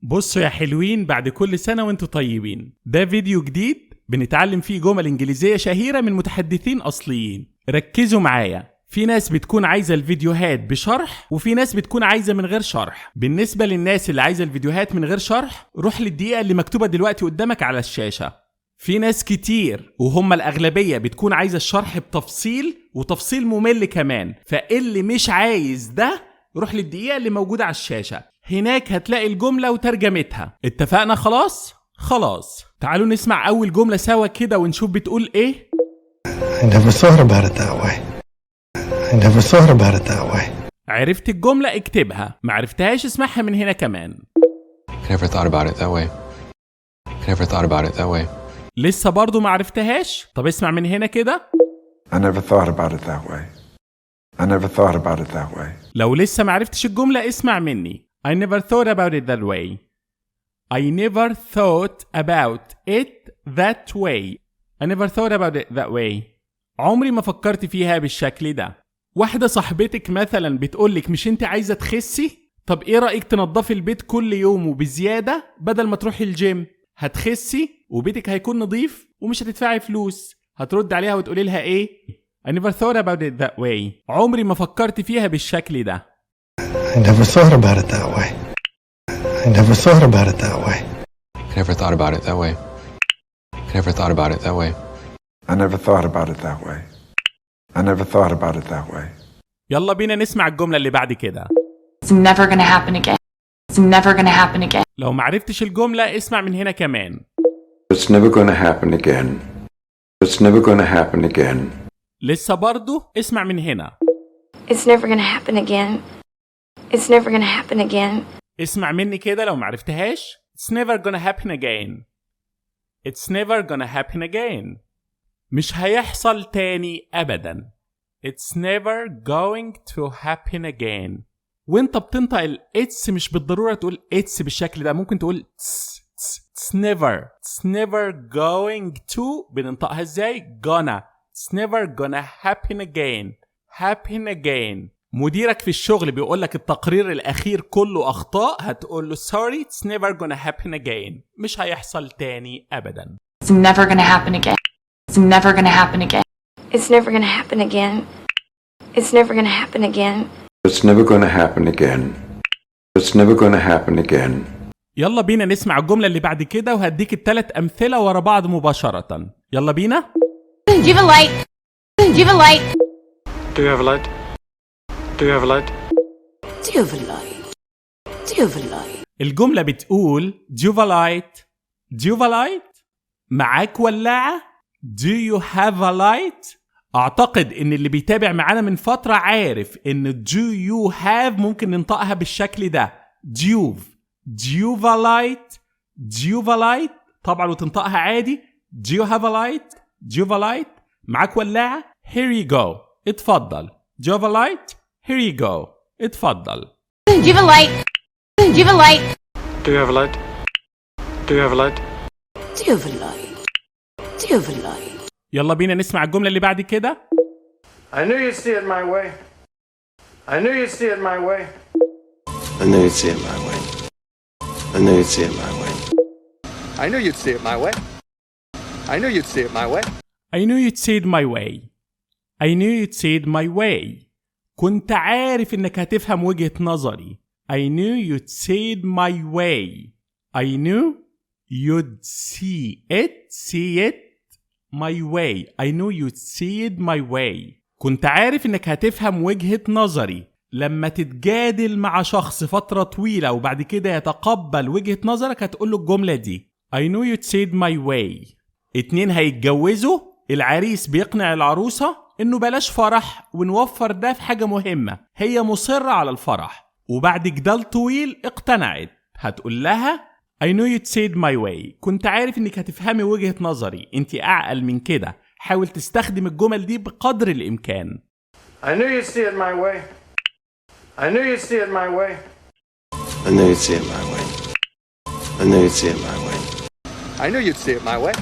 بصوا يا حلوين، بعد كل سنة وانتوا طيبين. ده فيديو جديد بنتعلم فيه جمل انجليزية شهيرة من متحدثين اصليين. ركزوا معايا، في ناس بتكون عايزة الفيديوهات بشرح وفي ناس بتكون عايزة من غير شرح. بالنسبة للناس اللي عايزة الفيديوهات من غير شرح، روح للدقيقة اللي مكتوبة دلوقتي قدامك على الشاشة. في ناس كتير وهم الأغلبية بتكون عايزة الشرح بتفصيل وتفصيل ممل كمان، فاللي مش عايز ده روح للدقيقة اللي موجودة على الشاشة، هناك هتلاقي الجملة وترجمتها. اتفقنا؟ خلاص تعالوا نسمع أول جملة سوا كده ونشوف بتقول ايه. I never thought about it that way. I never thought about it that way. عرفت الجملة اكتبها، معرفتهاش اسمعها من هنا كمان. I never thought about it that way. I never thought about it that way. لسه برضو معرفتهاش؟ طب اسمع من هنا كده. I never thought about it that way. I never thought about it that way. لو لسه معرفتش الجملة اسمع مني. I never thought about it that way. I never thought about it that way. I never thought about it that way. عمري ما فكرت فيها بالشكل ده. واحدة صاحبتك مثلا بتقولك مش انت عايزة تخسي؟ طب ايه رأيك تنظفي البيت كل يوم وبزيادة بدل ما تروحي الجيم؟ هتخسي وبيتك هيكون نظيف ومش هتدفعي فلوس. هترد عليها وتقولي لها ايه؟ I never thought about it that way. عمري ما فكرت فيها بالشكل ده. I never thought about it that way. I never thought about it that way. I never thought about it that way. I never thought about it that way. I never thought about it that way. I never thought about it that way. يلا بينا نسمع الجملة اللي بعد كده. It's never gonna happen again. It's never gonna happen again. لو معرفتش الجملة اسمع من هنا كمان. It's never gonna happen again. It's never gonna happen again. لسه برضو اسمع من هنا. It's never gonna happen again. It's never gonna happen again. اسمع مني كده لو معرفتهاش. It's never gonna happen again. It's never gonna happen again. مش هيحصل تاني أبدا. It's never going to happen again. وانت بتنطق ال it's مش بالضرورة تقول it's بالشكل ده، ممكن تقول it's never. It's never going to بننطقها ازاي؟ gonna. It's never gonna happen again. happen again. مديرك في الشغل بيقولك التقرير الأخير كله أخطاء، هتقول له sorry it's never gonna happen again. مش هيحصل تاني أبدا. It's never gonna happen again. It's never gonna happen again. It's never gonna happen again. It's never gonna happen again. It's never gonna happen again. It's never gonna happen again. يلا بينا نسمع الجملة اللي بعد كده وهديك الثلاث أمثلة ورا بعض مباشرة. يلا بينا. Do you have a light? Do you have a light? Do you have a light? Do you have a light? Do you have a light? Do you have a light? الجملة بتقول Do you have a light? Do you have a light? معاك ولاعة؟ Do you have a light? أعتقد إن اللي بيتابع معانا من فترة عارف إن Do you have ممكن ننطقها بالشكل ده. Do you have a light? Do you have a light? طبعا وتنطقها عادي. Do you have a light? Do you have a light? معاك ولاعة؟ Here you go. اتفضل. Do you have a light? Here you go. اتفضل. Do you have a light? Do you have a light? Do you have a light? Do you have a light? Do you have a light? Do you have a light? يلا بينا نسمع الجملة اللي بعد كده. I knew you'd see it my way. I knew you'd see it my way. I knew you'd see it my way. I knew you'd see it my way. I knew you'd see it my way. I knew you'd see it my way. I knew you'd see it my way. I knew you'd see it my way. كنت عارف إنك هتفهم وجهة نظري. I knew you'd see it my way. I knew you'd see it my way. I knew you'd see it my way. كنت عارف إنك هتفهم وجهة نظري. لما تتجادل مع شخص فترة طويلة وبعد كده يتقبل وجهة نظرك هتقوله الجملة دي. I knew you'd see it my way. اتنين هيتجوزوا، العريس بيقنع العروسة إنه بلاش فرح ونوفر ده في حاجة مهمة، هي مصرة على الفرح، وبعد جدال طويل اقتنعت. هتقول لها I knew you'd see it my way. كنت عارف إنك هتفهمي وجهة نظري، انت أعقل من كده. حاول تستخدم الجمل دي بقدر الإمكان. I knew you'd see it my way. I knew you'd see it my way. I knew you'd see it my way. I knew you'd see it my way. I knew you'd see it my way.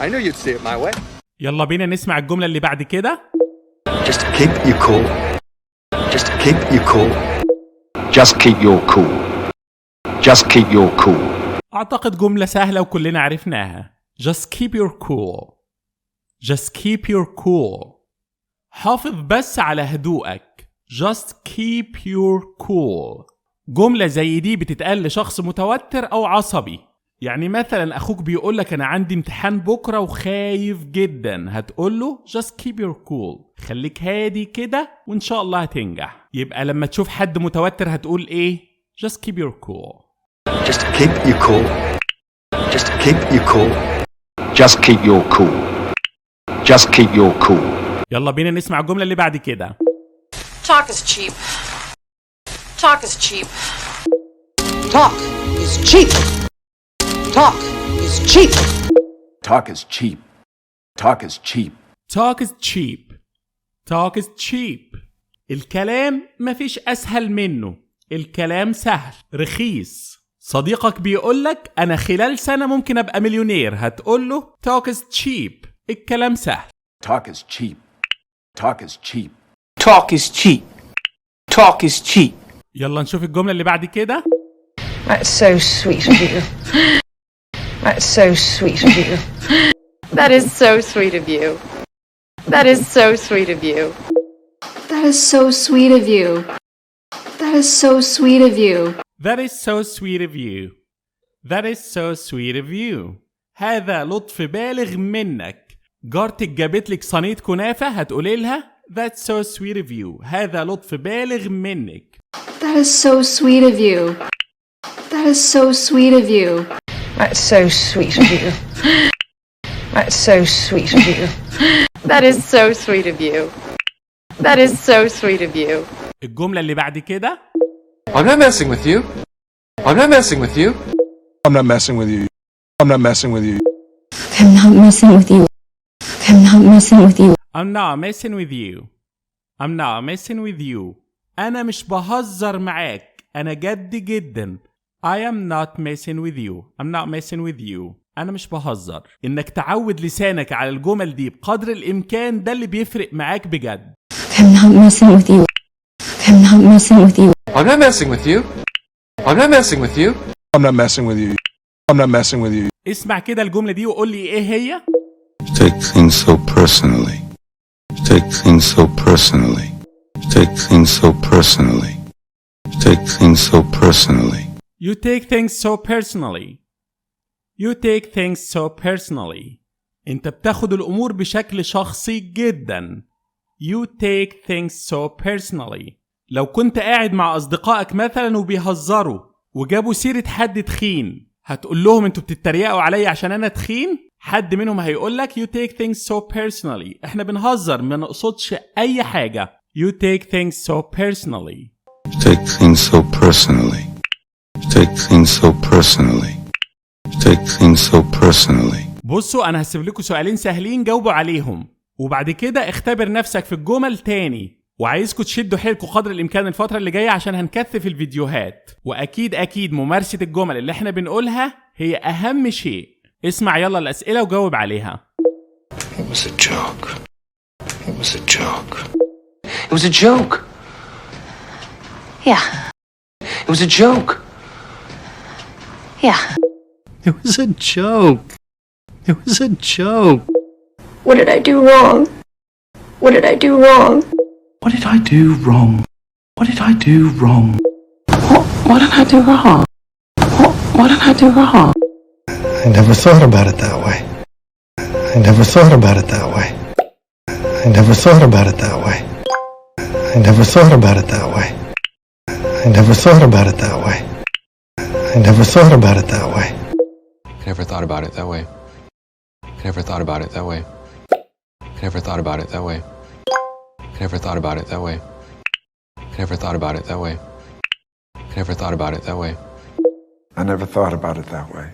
I knew you'd see it my way. يلا بينا نسمع الجملة اللي بعد كده. Just keep your cool. Just keep your cool. Just keep your cool. Just keep your cool. أعتقد جملة سهلة وكلنا عرفناها. Just keep your cool. Just keep your cool. حافظ بس على هدوءك. Just keep your cool. جملة زي دي بتتقال لشخص متوتر أو عصبي. يعني مثلا أخوك بيقولك أنا عندي امتحان بكرة وخايف جدا، هتقوله just keep your cool. خليك هادي كده وإن شاء الله هتنجح. يبقى لما تشوف حد متوتر هتقول إيه؟ just keep your cool. Just keep your cool. Just keep your cool. Just keep your cool. Just keep your cool. يلا بينا نسمع الجملة اللي بعد كده. Talk is cheap. Talk is cheap. Talk is cheap. Talk is cheap. Talk is cheap. Talk is cheap. Talk is cheap. Talk is cheap. الكلام مفيش أسهل منه. الكلام سهل رخيص. صديقك بيقولك أنا خلال سنة ممكن أبقى مليونير، هتقوله talk is cheap. الكلام سهل. Talk is cheap. Talk is cheap. Talk is cheap. Talk is cheap. يلا نشوف الجملة اللي بعد كده. That's so sweet of you. That's so sweet of you. That is so sweet of you. That is so sweet of you. That is so sweet of you. That is so sweet of you. That is so sweet of you. That is so sweet of you. هذا لطف بالغ منك. جارتك جابت لك صينية كنافة، هتقولي لها That's so sweet of you. هذا لطف بالغ منك. That is so sweet of you. That is so sweet of you. That's so sweet of you. That's so sweet of you. That is so sweet of you. That is so sweet of you. الجملة اللي بعد كده. I'm not messing with you. I'm not messing with you. I'm not messing with you. I'm not messing with you. I'm not messing with you. I'm not messing with you. I'm not messing with you. I'm not messing with you. أنا مش بهزر معاك. أنا جد جدا. I am not messing with you. I'm not messing with you. أنا مش بهزر. إنك تعود لسانك على الجمل دي بقدر الإمكان ده اللي بيفرق معاك بجد. I'm not messing with you. I'm not messing with you. I'm not messing with you. I'm not messing with you. I'm not messing with you. I'm not messing with you. اسمع كده الجملة دي وقول لي إيه هي؟ Take things so personally. Take things so personally. Take things so personally. Take things so personally. You take things so personally. You take things so personally. أنت بتاخد الأمور بشكل شخصي جدا. You take things so personally. لو كنت قاعد مع أصدقائك مثلا وبيهزروا وجابوا سيرة حد تخين، هتقول لهم انتوا بتتريقوا عليا عشان أنا تخين؟ حد منهم هيقولك you take things so personally. احنا بنهزر ما نقصدش أي حاجة. You take things so personally. Take things so personally. Take things so personally. Take things so personally. بصوا أنا هسيب لكم سؤالين سهلين جاوبوا عليهم، وبعد كده اختبر نفسك في الجمل تاني، وعايزكم تشدوا حيلكم قدر الإمكان الفترة اللي جاية عشان هنكثف الفيديوهات، وأكيد ممارسة الجمل اللي احنا بنقولها هي أهم شيء. اسمع يلا الأسئلة وجاوب عليها. It was a joke. It was a joke. It was a joke. Yeah. It was a joke. Yeah. It was a joke. It was a joke. What did I do wrong? What did I do wrong? What did I do wrong? What did I do wrong? What did I do wrong? What did I do wrong? I never thought about it that way. I never thought about it that way. I never thought about it that way. I never thought about it that way. I never thought about it that way. I never thought about it that way. I never thought about it that way. I never thought about it that way. I never thought about it that way. I never thought about it that way. I never thought about it that way. I never thought about it that way. I never thought about it that way.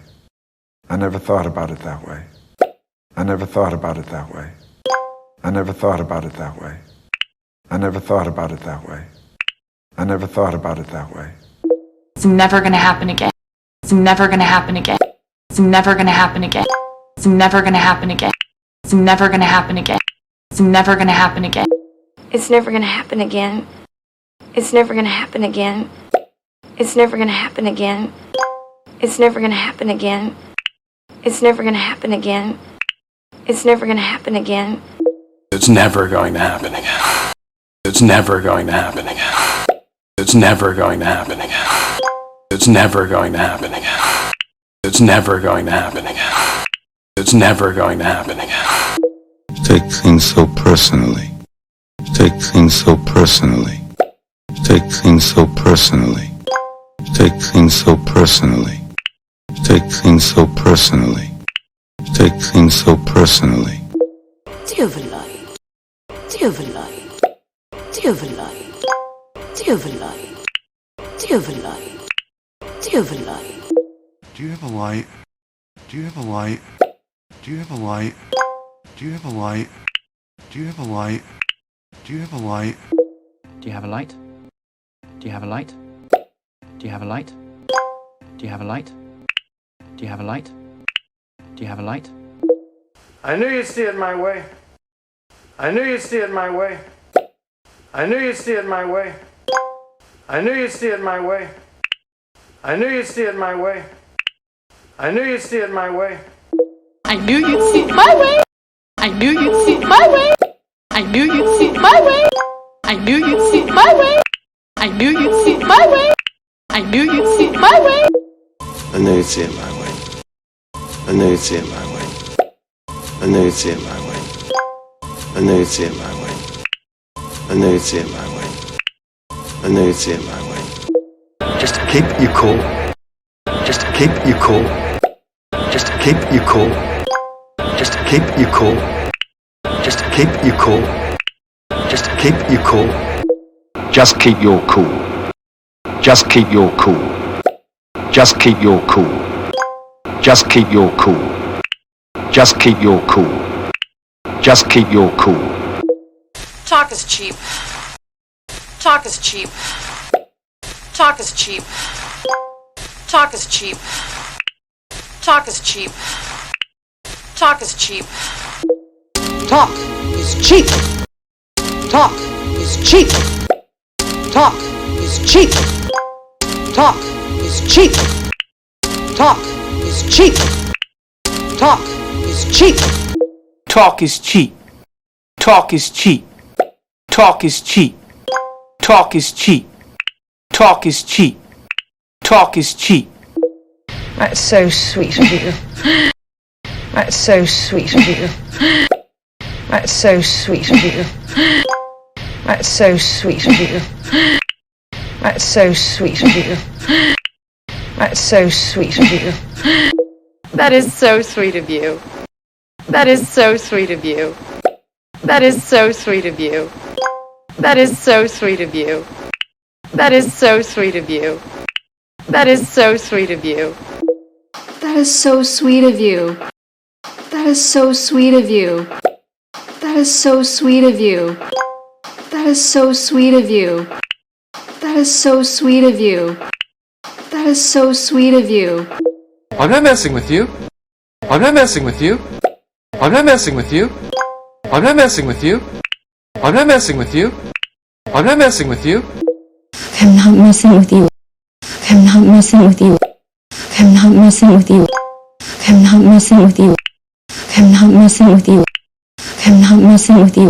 I never thought about it that way. I never thought about it that way. I never thought about it that way. I never thought about it that way. I never thought about it that way. It's never gonna happen again. It's never gonna happen again. It's never gonna happen again. It's never gonna happen again. It's never gonna happen again. It's never gonna happen again. It's never gonna happen again. It's never gonna happen again. It's never gonna happen again. It's never gonna happen again. It's never gonna happen again. It's never gonna happen again. It's never going to happen again. It's never going to happen again. It's never going to happen again. It's never going to happen again. It's never going to happen again. It's never going to happen again. Take things so personally. Take things so personally. Take things so personally. Take things so personally. Take things so personally. Take things so personally. Do you have a light? Do you have a light? Do you have a light? Do you have a light? Do you have a light? Do you have a light? Do you have a light? Do you have a light? Do you have a light? Do you have a light? Do you have a light? Do you have a light? Do you have a light? Do you have a light? Do you have a light? Do you have a light? Do you have a light? Do you have a light? I knew you'd see it my way. I knew you'd see it my way. I knew you'd see it my way. I knew you'd see it my way. I knew you'd see it my way. I knew you'd see it my way. I knew you'd see it my way. I knew you'd see it my way. I knew you'd see it my way. I knew you'd see it my way. I knew you'd see it my way. I knew you'd see it my way. I knew you'd see it my way. I knew you'd see it my way. I knew you'd see it my way. I knew you'd see it my way. I knew you'd see it my way. I knew you'd see it my way. Just keep you cool. Just keep you cool. Just keep you cool. Just keep you cool. Just keep you cool. Just keep you cool. Just keep your cool. Just keep your cool. Just keep your cool. Just keep your cool. Just keep your cool. Just keep your cool. Talk is cheap. Talk is cheap. Talk is cheap. Talk is cheap. Talk is cheap. Talk is cheap. Talk is cheap. Talk is cheap. Talk is cheap. Talk is cheap. Talk is cheap. Talk is cheap. Talk is cheap. Talk is cheap. Talk is cheap. Talk is cheap. Talk is cheap. Talk is cheap. That's so sweet of you. That's so sweet of you. That's so sweet of you. That's so sweet of you. That's so sweet of you. That's so sweet of you. That is so sweet of you. That is so sweet of you. That is so sweet of you. That is so sweet of you. That is so sweet of you. That is so sweet of you. That is so sweet of you. That is so sweet of you. That is so sweet of you. That is so sweet of you. That is so sweet of you. That is so sweet of you. I'm not messing with you. I'm not messing with you. I'm not messing with you. I'm not messing with you. I'm not messing with you. I'm not messing with you. I'm not messing with you. I'm not messing with you. I'm not messing with you. I'm not messing with you. I'm not messing with you. I'm not messing with you.